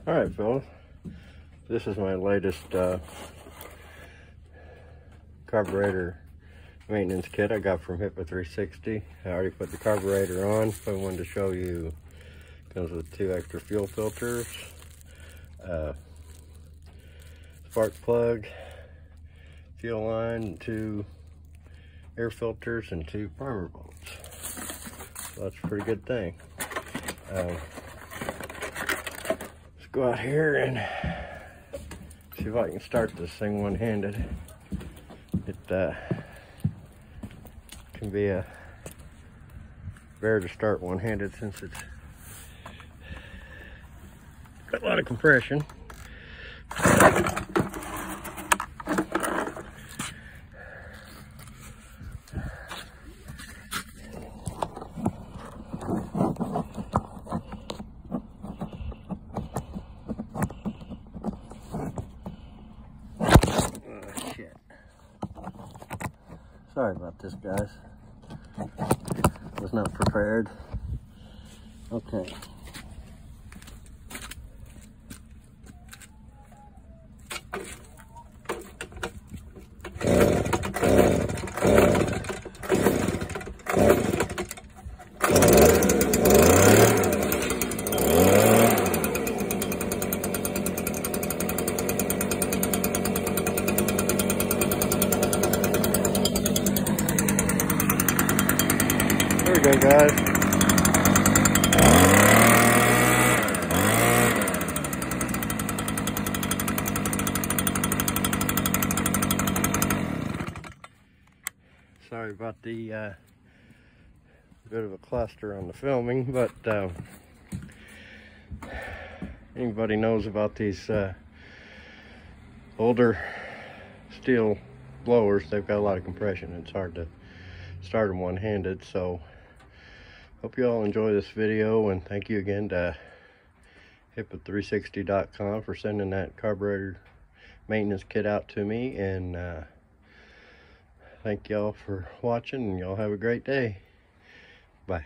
All right, fellas, this is my latest carburetor maintenance kit I got from Hipa 360. I already put the carburetor on, but I wanted to show you. It comes with 2 extra fuel filters, spark plug, fuel line, 2 air filters, and 2 primer bolts. So that's a pretty good thing. Let's go out here and see if I can start this thing one-handed. It can be rare to start one-handed since it's got a lot of compression. Sorry about this, guys. Was not prepared. Okay. There we go, guys. Sorry about the bit of a cluster on the filming, but anybody knows about these older Stihl blowers, they've got a lot of compression. It's hard to start them one-handed, so hope you all enjoy this video, and thank you again to Hipa360.com for sending that carburetor maintenance kit out to me, and thank y'all for watching, and y'all have a great day. Bye.